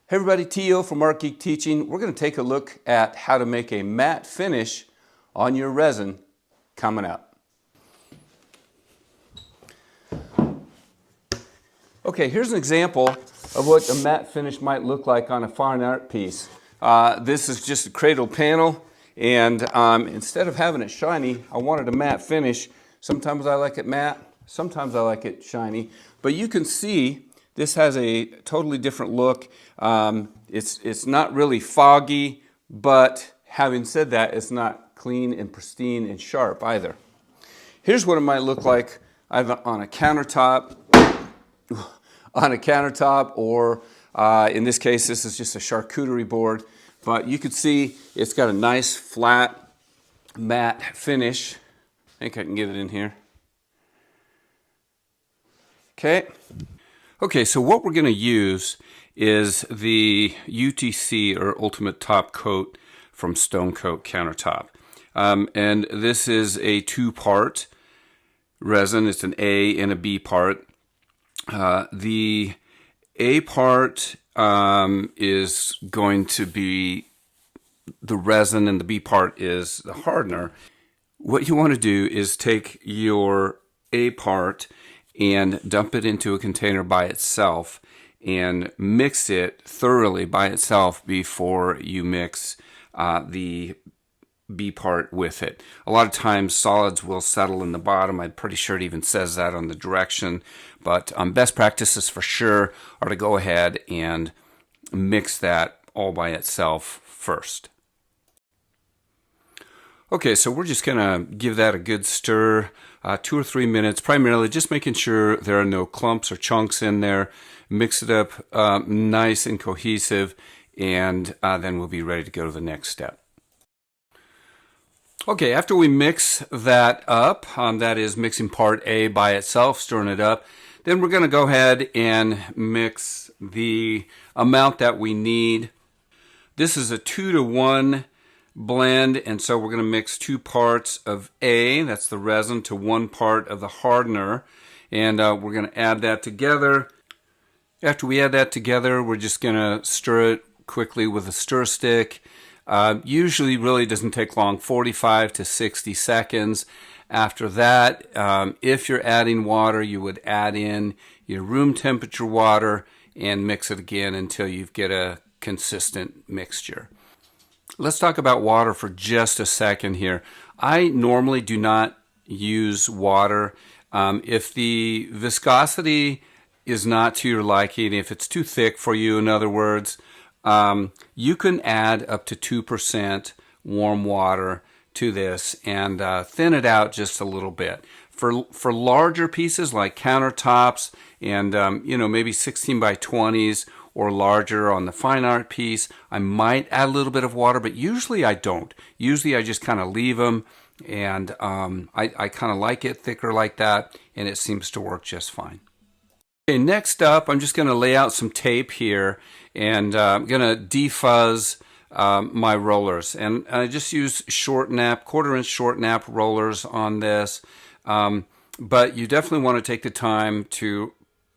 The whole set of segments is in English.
Hey everybody, T.O. from Art Geek Teaching. We're going to take a look at how to make a matte finish on your resin coming up. Okay, here's an example of what a matte finish might look like on a fine art piece. This is just a cradle panel, and instead of having it shiny, I wanted a matte finish. Sometimes I like it matte, sometimes I like it shiny, but you can see this has a totally different look. It's not really foggy, but having said that, it's not clean and pristine and sharp either. Here's what it might look like either on a countertop, or in this case, this is just a charcuterie board. But you can see it's got a nice flat matte finish. I think I can get it in here. Okay, so what we're going to use is the UTC, or Ultimate Top Coat, from Stone Coat Countertop. And this is a two-part resin. It's an A and a B part. The A part is going to be the resin, and the B part is the hardener. What you want to do is take your A part and dump it into a container by itself and mix it thoroughly by itself before you mix the B part with it. A lot of times solids will settle in the bottom. I'm pretty sure it even says that on the direction, but best practices for sure are to go ahead and mix that all by itself first. Okay, so we're just gonna give that a good stir, 2 or 3 minutes, primarily just making sure there are no clumps or chunks in there. Mix it up nice and cohesive, and then we'll be ready to go to the next step. Okay, after we mix that up, that is mixing part A by itself, stirring it up, then we're gonna go ahead and mix the amount that we need. This is a 2-to-1 blend, and so we're going to mix 2 parts of A, that's the resin, to 1 part of the hardener, and we're going to add that together. After we add that together, we're just going to stir it quickly with a stir stick. Usually really doesn't take long, 45 to 60 seconds. After that, if you're adding water, you would add in your room temperature water and mix it again until you get a consistent mixture. Let's talk about water for just a second here. I normally do not use water. If the viscosity is not to your liking, if it's too thick for you, in other words, you can add up to 2% warm water to this and thin it out just a little bit. For larger pieces like countertops and maybe 16 by 20s or larger on the fine art piece, I might add a little bit of water, but usually I don't. Usually I just kind of leave them, and I kind of like it thicker like that, and it seems to work just fine. Okay, next up, I'm just going to lay out some tape here, and I'm going to defuzz my rollers. And I just use short nap, 1/4 inch short nap rollers on this, but you definitely want to take the time to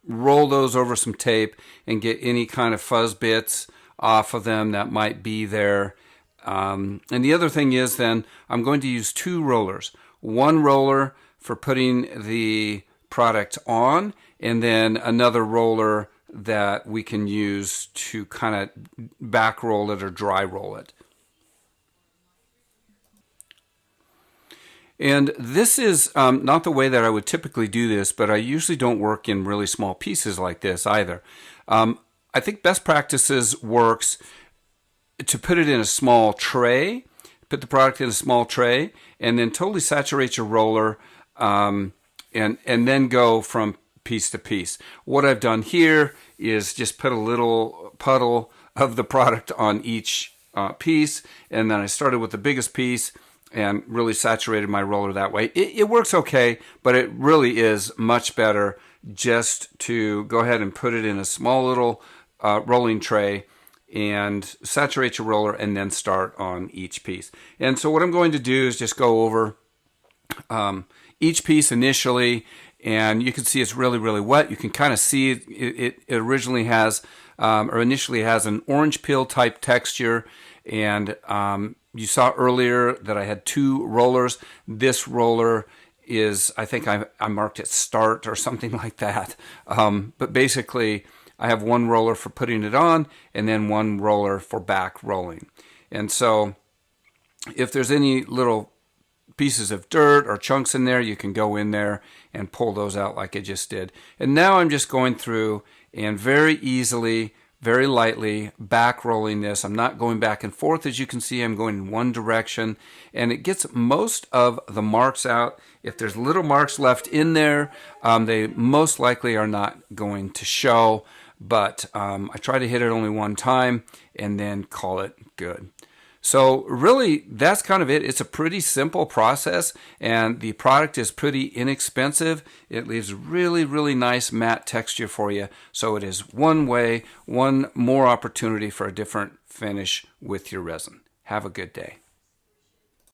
roll those over some tape and get any kind of fuzz bits off of them that might be there. And the other thing is then I'm going to use 2 rollers. 1 roller for putting the product on, and then another roller that we can use to kind of back roll it or dry roll it. And this is not the way that I would typically do this, but I usually don't work in really small pieces like this either. I think best practices works to put it in a small tray, put the product in a small tray, and then totally saturate your roller, and then go from piece to piece. What I've done here is just put a little puddle of the product on each piece, and then I started with the biggest piece and really saturated my roller that way. It works okay, but it really is much better just to go ahead and put it in a small little rolling tray and saturate your roller and then start on each piece. And so what I'm going to do is just go over each piece initially and you can see it's really, really wet. You can kind of see it originally has, or initially has an orange peel type texture, and you saw earlier that I had 2 rollers. This roller is, I think I marked it start or something like that. But basically, I have 1 roller for putting it on and then 1 roller for back rolling. And so if there's any little pieces of dirt or chunks in there, you can go in there and pull those out like I just did. And now I'm just going through and very easily, very lightly back rolling this. I'm not going back and forth. As you can see, I'm going in one direction, and it gets most of the marks out. If there's little marks left in there, they most likely are not going to show, but I try to hit it only one time and then call it good. So really, that's kind of it. It's a pretty simple process, and the product is pretty inexpensive. It leaves really, really nice matte texture for you. So it is one way, one more opportunity for a different finish with your resin. Have a good day.